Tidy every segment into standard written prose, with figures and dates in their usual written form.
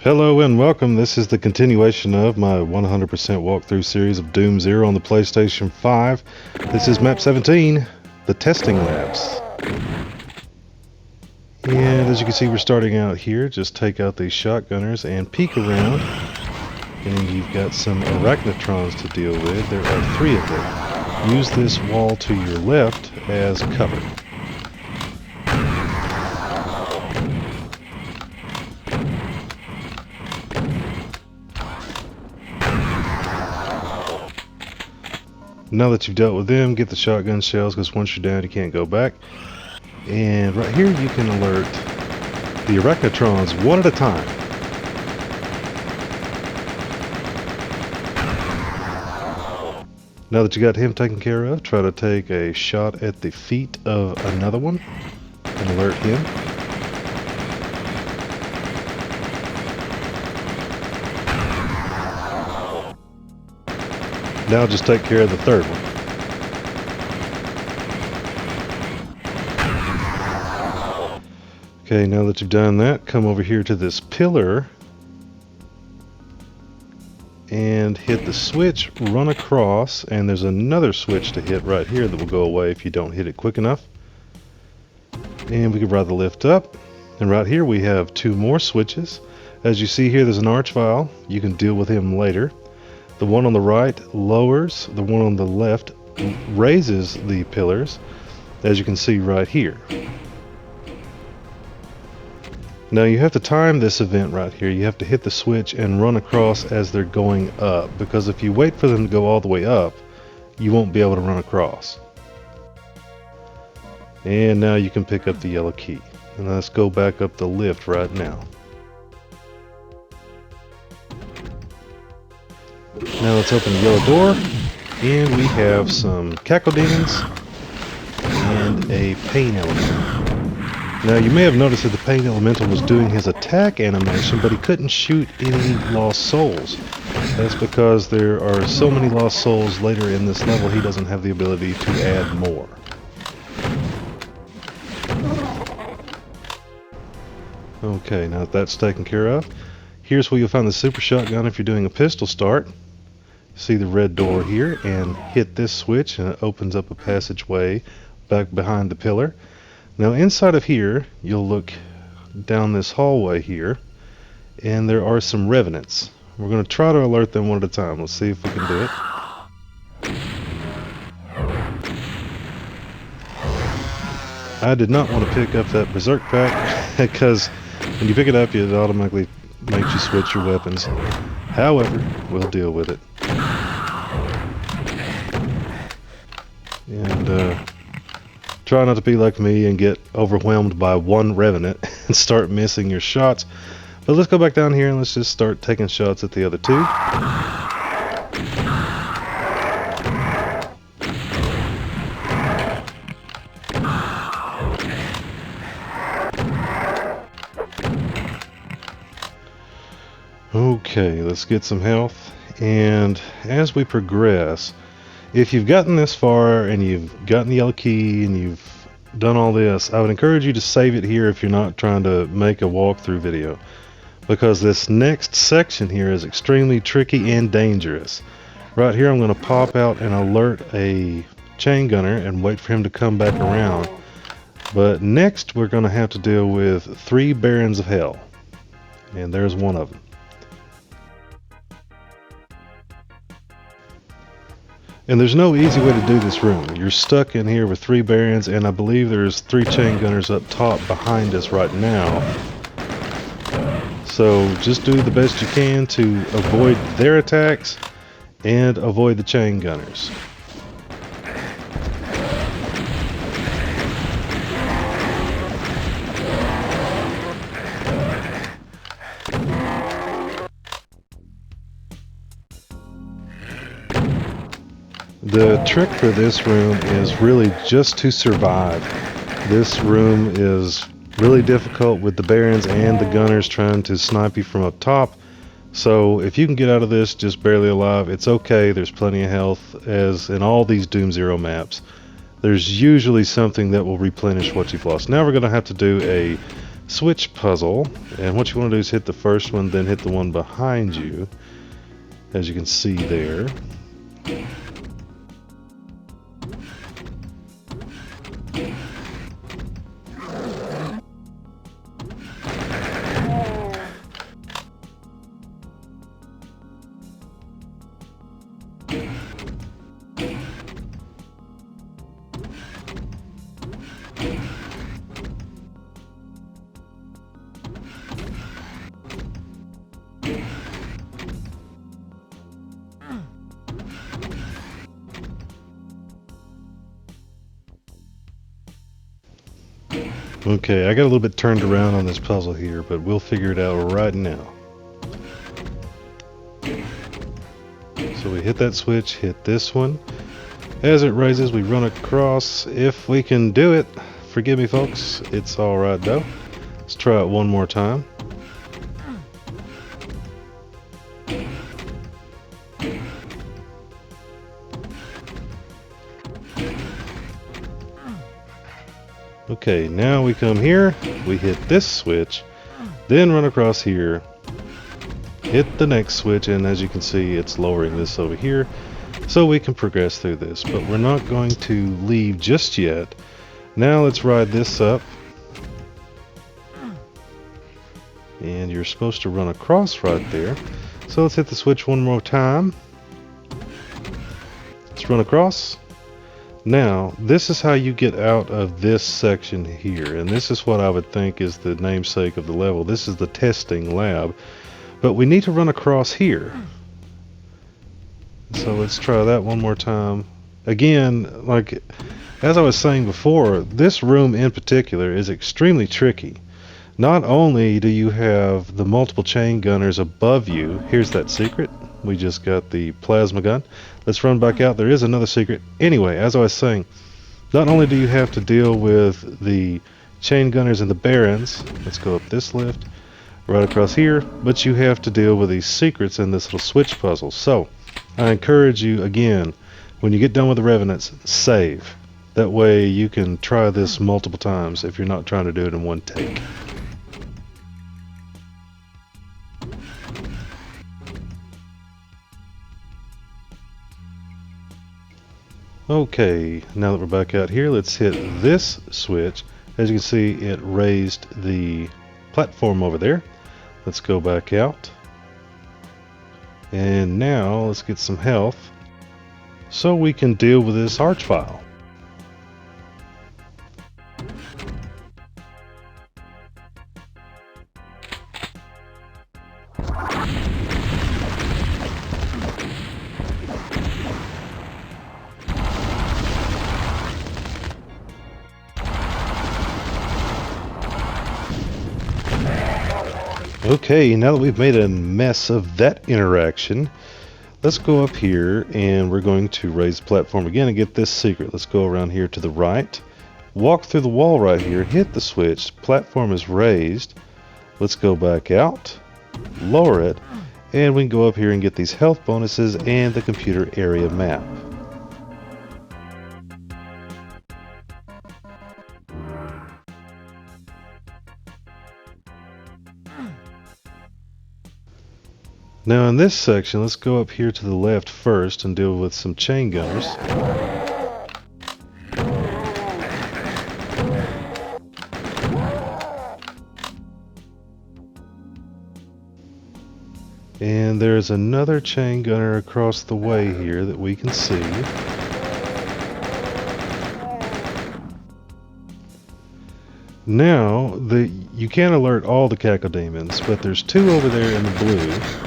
Hello and welcome. This is the continuation of my 100% walkthrough series of Doom Zero on the PlayStation 5. This is map 17, the testing labs. And as you can see, we're starting out here. Just take out these shotgunners and peek around. And you've got some arachnotrons to deal with. There are 3 of them. Use this wall to your left as cover. Now that you've dealt with them, get the shotgun shells, because once you're down you can't go back. And right here you can alert the arachnotrons one at a time. Now that you got him taken care of, try to take a shot at the feet of another one and alert him. Now just take care of the third one. Okay, now that you've done that, come over here to this pillar and hit the switch, run across, and there's another switch to hit right here that will go away if you don't hit it quick enough. And we can ride the lift up, and right here we have 2 more switches. As you see here, there's an archvile. You can deal with him later. The one on the right lowers, the one on the left raises the pillars, as you can see right here. Now you have to time this event right here. You have to hit the switch and run across as they're going up, because if you wait for them to go all the way up, you won't be able to run across. And now you can pick up the yellow key. And let's go back up the lift right now. Now let's open the yellow door, and we have some cacodemons and a pain elemental. Now you may have noticed that the pain elemental was doing his attack animation, but he couldn't shoot any lost souls. That's because there are so many lost souls later in this level, he doesn't have the ability to add more. Okay, now that that's taken care of, here's where you'll find the super shotgun if you're doing a pistol start. See the red door here, and hit this switch and it opens up a passageway back behind the pillar. Now inside of here, you'll look down this hallway here, and there are some revenants. We're going to try to alert them one at a time. Let's see if we can do it. I did not want to pick up that berserk pack because when you pick it up, it automatically makes you switch your weapons. However, we'll deal with it. And try not to be like me and get overwhelmed by one revenant and start missing your shots. But let's go back down here and let's just start taking shots at the other 2. Okay, let's get some health. And as we progress, if you've gotten this far and you've gotten the yellow key and you've done all this, I would encourage you to save it here if you're not trying to make a walkthrough video, because this next section here is extremely tricky and dangerous. Right here I'm going to pop out and alert a chain gunner and wait for him to come back around. But next we're going to have to deal with 3 Barons of Hell, and there's one of them. And there's no easy way to do this room. You're stuck in here with 3 Barons, and I believe there's 3 chain gunners up top behind us right now. So just do the best you can to avoid their attacks and avoid the chain gunners. The trick for this room is really just to survive. This room is really difficult with the Barons and the gunners trying to snipe you from up top. So if you can get out of this just barely alive, it's okay. There's plenty of health, as in all these Doom Zero maps. There's usually something that will replenish what you've lost. Now we're going to have to do a switch puzzle, and what you want to do is hit the first one, then hit the one behind you, as you can see there. Okay, I got a little bit turned around on this puzzle here, but we'll figure it out right now. So we hit that switch, hit this one. As it raises, we run across. If we can do it, forgive me folks, it's alright though. Let's try it one more time. Okay, now we come here, we hit this switch, then run across here, hit the next switch, and as you can see, it's lowering this over here, so we can progress through this. But we're not going to leave just yet. Now let's ride this up. And you're supposed to run across right there. So let's hit the switch one more time. Let's run across. Now, this is how you get out of this section here, and this is what I would think is the namesake of the level. This is the testing lab, but we need to run across here. So let's try that one more time. Again, like as I was saying before, this room in particular is extremely tricky. Not only do you have the multiple chain gunners above you, here's that secret. We just got the plasma gun. Let's run back out. There is another secret. Anyway, as I was saying, not only do you have to deal with the chain gunners and the barons, let's go up this lift, right across here, but you have to deal with these secrets in this little switch puzzle. So, I encourage you, again, when you get done with the revenants, save. That way you can try this multiple times if you're not trying to do it in one take. Okay, now that we're back out here, let's hit this switch. As you can see, it raised the platform over there. Let's go back out. And now let's get some health so we can deal with this archvile. Okay, now that we've made a mess of that interaction, let's go up here and we're going to raise the platform again and get this secret. Let's go around here to the right, walk through the wall right here, hit the switch, platform is raised. Let's go back out, lower it, and we can go up here and get these health bonuses and the computer area map. Now in this section, let's go up here to the left first and deal with some chain gunners. And there's another chain gunner across the way here that we can see. Now, you can't alert all the cacodemons, but there's two over there in the blue.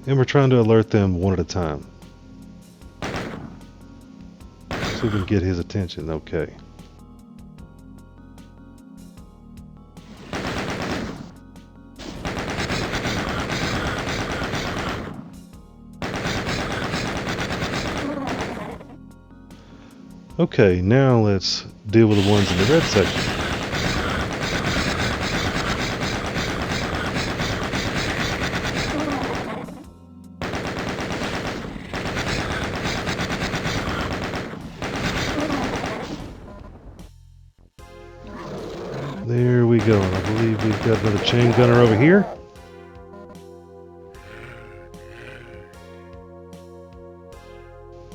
And we're trying to alert them one at a time. So we can get his attention, okay. Okay, now let's deal with the ones in the red section. There we go. And I believe we've got another chain gunner over here.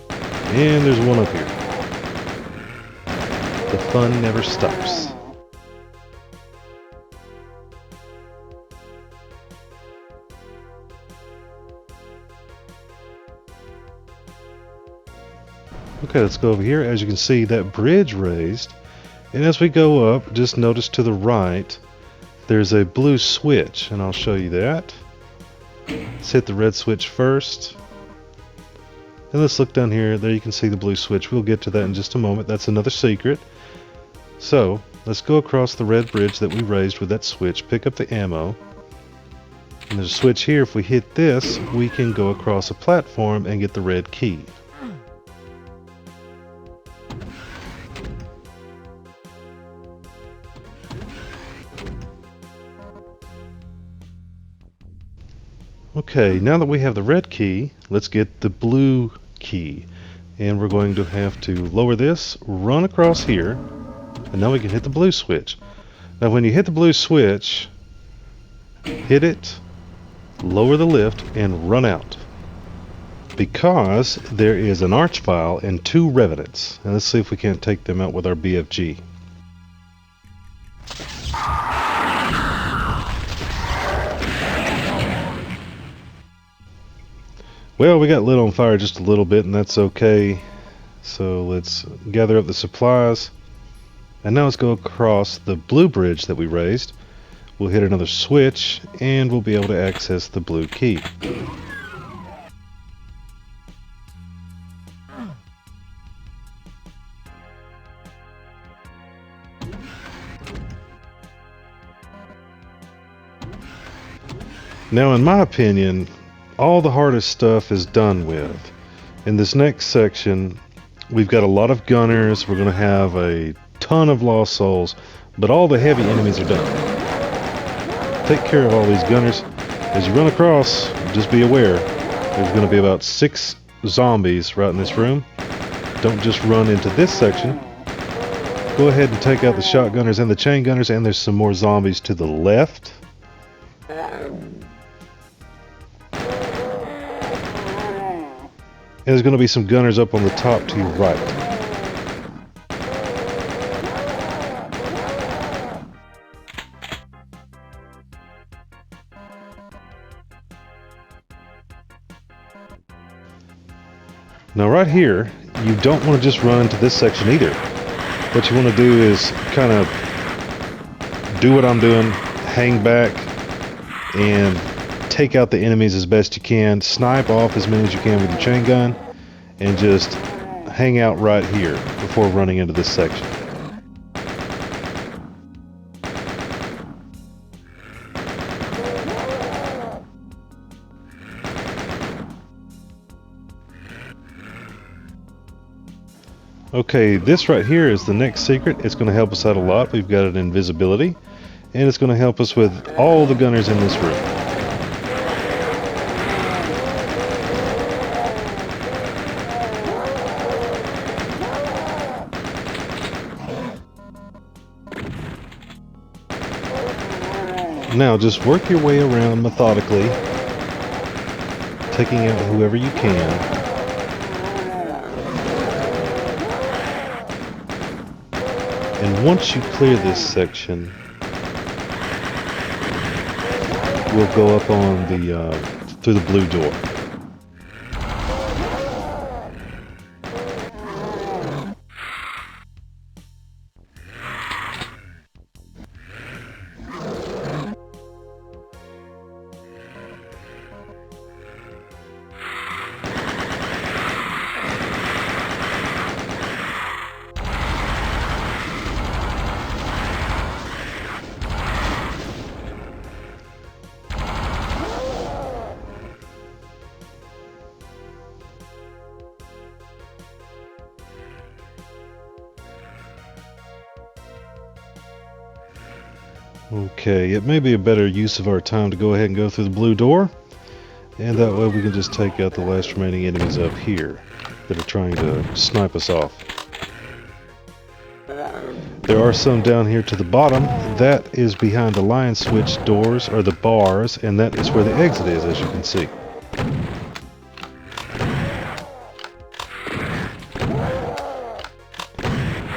And there's one up here. The fun never stops. Okay, let's go over here. As you can see, that bridge raised. And as we go up, just notice to the right, there's a blue switch. And I'll show you that. Let's hit the red switch first. And let's look down here. There you can see the blue switch. We'll get to that in just a moment. That's another secret. So, let's go across the red bridge that we raised with that switch. Pick up the ammo. And there's a switch here. If we hit this, we can go across a platform and get the red key. Okay, now that we have the red key, let's get the blue key. And we're going to have to lower this, run across here, and now we can hit the blue switch. Now when you hit the blue switch, hit it, lower the lift, and run out. Because there is an archvile and 2 revenants. And let's see if we can't take them out with our BFG. Well, we got lit on fire just a little bit, and that's okay. So let's gather up the supplies. And now let's go across the blue bridge that we raised. We'll hit another switch, and we'll be able to access the blue key. Now, in my opinion, all the hardest stuff is done with. In this next section, we've got a lot of gunners. We're going to have a ton of lost souls, but all the heavy enemies are done. Take care of all these gunners. As you run across, just be aware, there's going to be about 6 zombies right in this room. Don't just run into this section. Go ahead and take out the shotgunners and the chain gunners, and there's some more zombies to the left. And there's going to be some gunners up on the top to your right. Now right here, you don't want to just run into this section either. What you want to do is kind of do what I'm doing, hang back, and take out the enemies as best you can, snipe off as many as you can with your chain gun, and just hang out right here before running into this section. Okay, this right here is the next secret. It's going to help us out a lot. We've got an invisibility, and it's going to help us with all the gunners in this room. Now just work your way around methodically, taking out whoever you can. And once you clear this section, we'll go up on the through the blue door. Okay, it may be a better use of our time to go ahead and go through the blue door, and that way we can just take out the last remaining enemies up here that are trying to snipe us off. There are some down here to the bottom. That is behind the lion switch doors, or the bars, and that is where the exit is, as you can see.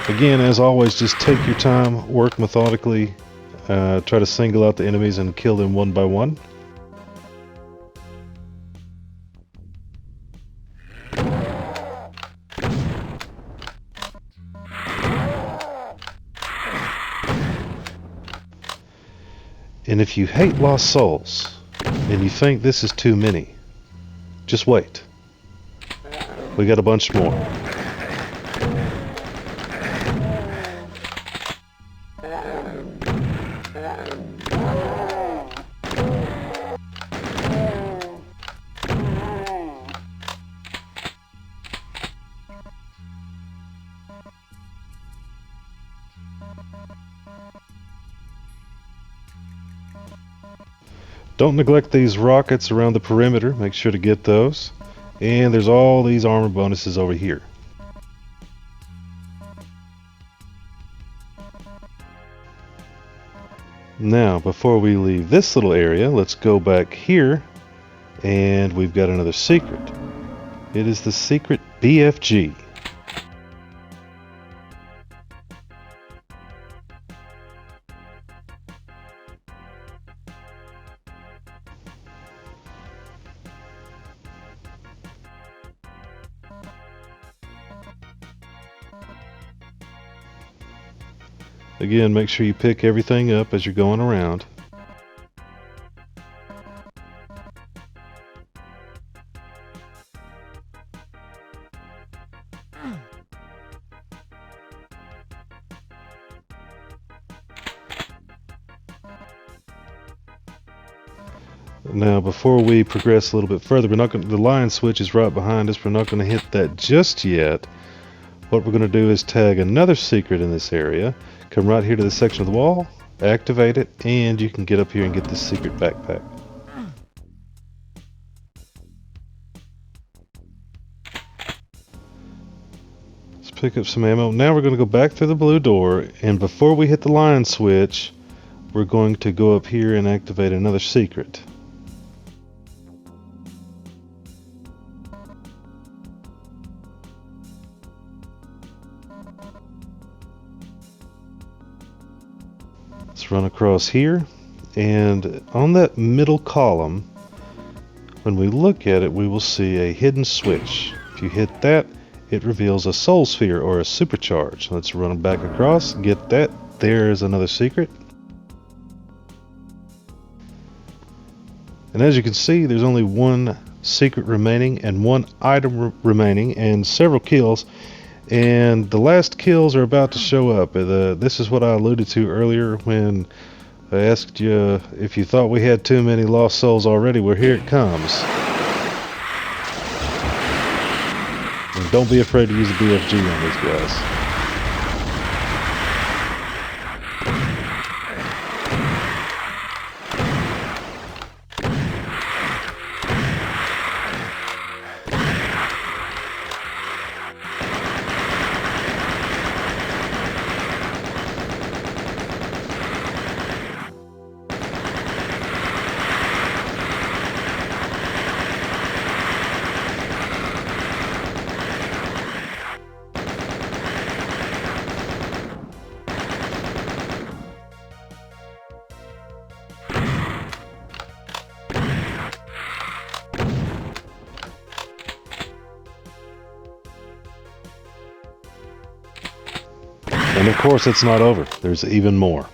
Again, as always, just take your time, work methodically, try to single out the enemies and kill them one by one. And if you hate Lost Souls, and you think this is too many, just wait. We got a bunch more. Don't neglect these rockets around the perimeter. Make sure to get those. And there's all these armor bonuses over here. Now, before we leave this little area, let's go back here, and we've got another secret. It is the secret BFG. Again, make sure you pick everything up as you're going around. Now, before we progress a little bit further, we're not going. The lion switch is right behind us. We're not going to hit that just yet. What we're going to do is tag another secret in this area. Come right here to the section of the wall, activate it, and you can get up here and get this secret backpack. Let's pick up some ammo. Now we're going to go back through the blue door, and before we hit the lion switch, we're going to go up here and activate another secret. Let's run across here, and on that middle column, when we look at it, we will see a hidden switch. If you hit that, it reveals a soul sphere or a supercharge. Let's run back across, get that. There's another secret. And as you can see, there's only one secret remaining and one item remaining and several kills. And the last kills are about to show up. This is what I alluded to earlier when I asked you if you thought we had too many lost souls already. Well, here it comes. And don't be afraid to use the BFG on these guys. And of course it's not over. There's even more.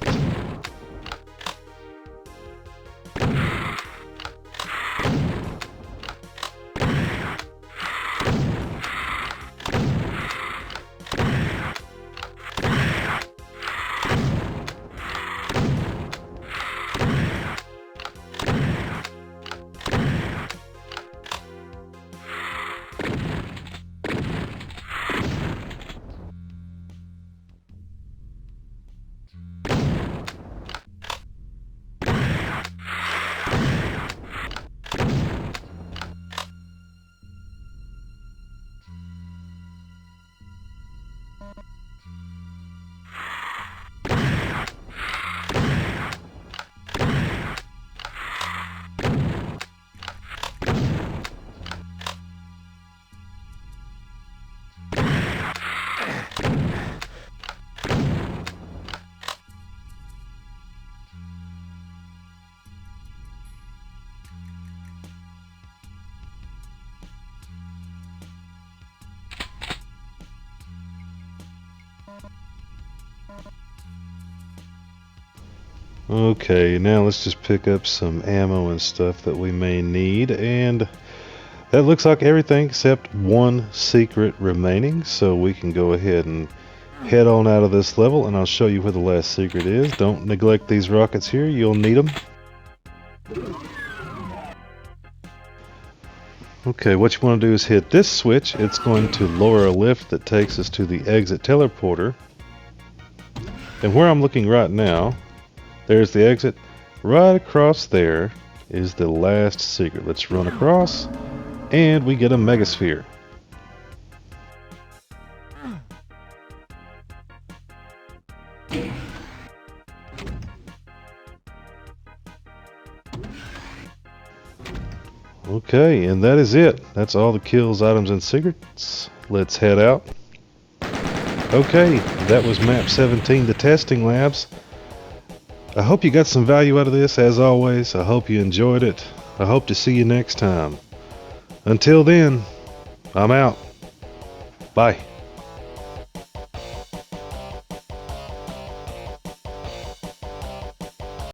Okay, now let's just pick up some ammo and stuff that we may need, and that looks like everything except one secret remaining, so we can go ahead and head on out of this level, and I'll show you where the last secret is. Don't neglect these rockets here, you'll need them. Okay, what you want to do is hit this switch. It's going to lower a lift that takes us to the exit teleporter. And where I'm looking right now, there's the exit. Right across there is the last secret. Let's run across, and we get a megasphere. Okay, and that is it. That's all the kills, items, and secrets. Let's head out. Okay, that was map 17, the testing labs. I hope you got some value out of this. As always, I hope you enjoyed it. I hope to see you next time. Until then, I'm out. Bye.